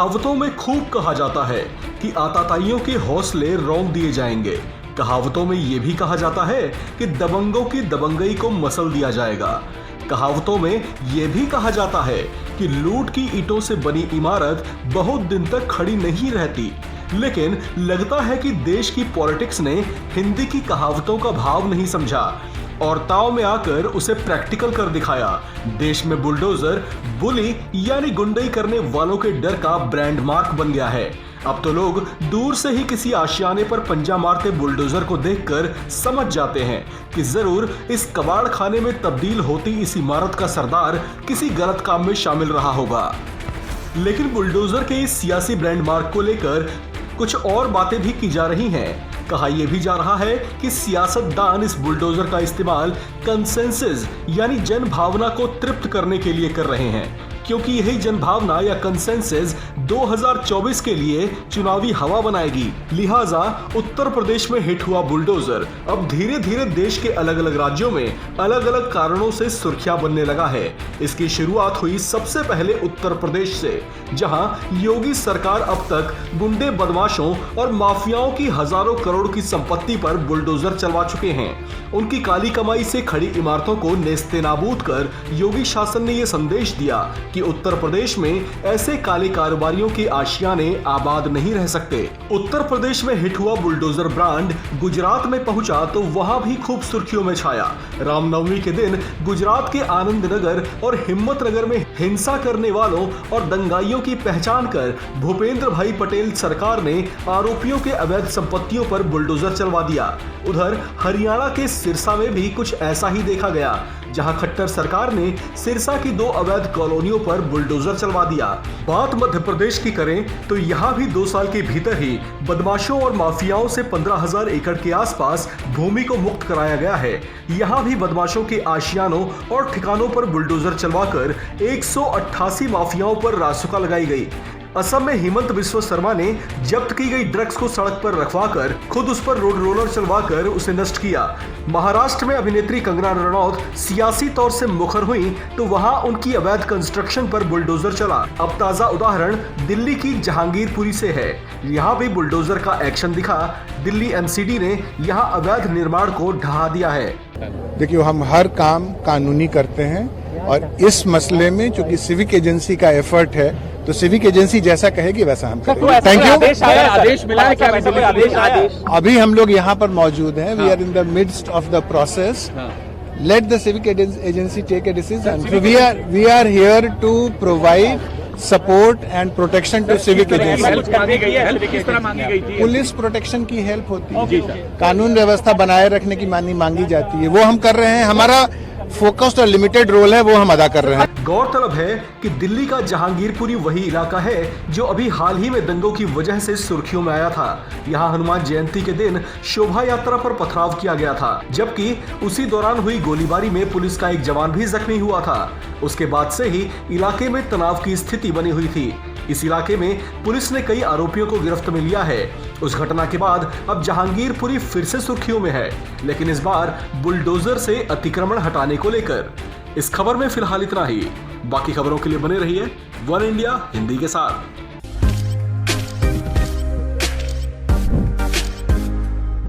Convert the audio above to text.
कहावतों में खूब कहा जाता है कि आताताइयों के हौसले रौंद दिए जाएंगे। कहावतों में यह भी कहा जाता है कि दबंगों की दबंगई को मसल दिया जाएगा। कहावतों में यह भी कहा जाता है कि लूट की ईंटों से बनी इमारत बहुत दिन तक खड़ी नहीं रहती। लेकिन लगता है कि देश की पॉलिटिक्स ने हिंदी की कहावतों का भाव नहीं समझा और ताव में आकर उसे प्रैक्टिकल कर दिखाया। देश में बुलडोजर बुली यानी गुंडई करने वालों के डर का ब्रांड मार्क बन गया है। अब तो लोग दूर से ही किसी आशियाने पर पंजा मारते बुलडोजर को देखकर समझ जाते हैं कि जरूर इस कबाड़ खाने में तब्दील होती इस इमारत का सरदार किसी गलत काम में शामिल रहा होगा। लेकिन बुलडोजर के इस सियासी ब्रांड मार्क को लेकर कुछ और बातें भी की जा रही हैं। कहा यह भी जा रहा है कि सियासतदान इस बुलडोजर का इस्तेमाल कंसेंसस यानी जन भावना को तृप्त करने के लिए कर रहे हैं, क्योंकि यही जन भावना या कंसेंसस 2024 के लिए चुनावी हवा बनाएगी। लिहाजा उत्तर प्रदेश में हिट हुआ बुलडोजर अब धीरे धीरे देश के अलग अलग राज्यों में अलग अलग कारणों से सुर्खियां बनने लगा है। इसकी शुरुआत हुई सबसे पहले उत्तर प्रदेश से, जहां योगी सरकार अब तक गुंडे, बदमाशों और माफियाओं की हजारों करोड़ की संपत्ति पर बुलडोजर चलवा चुके हैं। उनकी काली कमाई से खड़ी इमारतों को नेस्तनाबूद कर योगी शासन ने यह संदेश दिया कि उत्तर प्रदेश में ऐसे काले कारोबारियों के आशियाने आबाद नहीं रह सकते। उत्तर प्रदेश में हिट हुआ बुलडोजर ब्रांड गुजरात में पहुंचा तो वहां भी खूब सुर्खियों में छाया। रामनवमी के दिन गुजरात के आनंद नगर और हिम्मत नगर में हिंसा करने वालों और दंगाइयों की पहचान कर भूपेंद्र भाई पटेल सरकार ने आरोपियों के अवैध संपत्तियों पर बुलडोजर चलवा दिया। उधर हरियाणा के सिरसा में भी कुछ ऐसा ही देखा गया, जहां खट्टर सरकार ने सिरसा की 2 अवैध कॉलोनियों पर बुलडोजर चलवा दिया। बात मध्य प्रदेश की करें तो यहां भी 2 साल के भीतर ही बदमाशों और माफियाओं से 15,000 एकड़ के आसपास भूमि को मुक्त कराया गया है। यहां भी बदमाशों के आशियानों और ठिकानों पर बुलडोजर चलवाकर 188 माफियाओं पर रासुका लगाई गई। असम में हेमंत बिस्वा शर्मा ने जब्त की गई ड्रग्स को सड़क पर रखवाकर खुद उस पर रोड रोलर चलवाकर उसे नष्ट किया। महाराष्ट्र में अभिनेत्री कंगना रनौत सियासी तौर से मुखर हुई तो वहां उनकी अवैध कंस्ट्रक्शन पर बुलडोजर चला। अब ताजा उदाहरण दिल्ली की जहांगीरपुरी से है। यहाँ भी बुलडोजर का एक्शन दिखा। दिल्ली एमसीडी ने यहाँ अवैध निर्माण को ढहा दिया है। देखिए, हम हर काम कानूनी करते हैं और इस मसले में चूंकि सिविक एजेंसी का एफर्ट है तो सिविक एजेंसी जैसा कहेगी वैसा हम करेंगे। Thank you. आदेश मिला है क्या? आदेश अभी हम लोग यहाँ पर मौजूद हैं। We are in the midst of the process. Let the civic agency take a decision. We are here to provide support and protection to civic agency. Police protection की हेल्प होती है, कानून व्यवस्था बनाए रखने की मांगी जाती है, वो हम कर रहे हैं। हमारा फोकस्ड और लिमिटेड रोल है, वो हम अदा कर रहे हैं। गौरतलब है कि दिल्ली का जहांगीरपुरी वही इलाका है जो अभी हाल ही में दंगों की वजह से सुर्खियों में आया था। यहाँ हनुमान जयंती के दिन शोभा यात्रा पर पथराव किया गया था, जबकि उसी दौरान हुई गोलीबारी में पुलिस का एक जवान भी जख्मी हुआ था। उसके बाद से ही इलाके में तनाव की स्थिति बनी हुई थी। इस इलाके में पुलिस ने कई आरोपियों को गिरफ्त में लिया है। उस घटना के बाद अब जहांगीरपुरी फिर से सुर्खियों में है, लेकिन इस बार बुलडोजर से अतिक्रमण हटाने को लेकर। इस खबर में फिलहाल इतना ही। बाकी खबरों के लिए बने रहिए वन इंडिया हिंदी के साथ।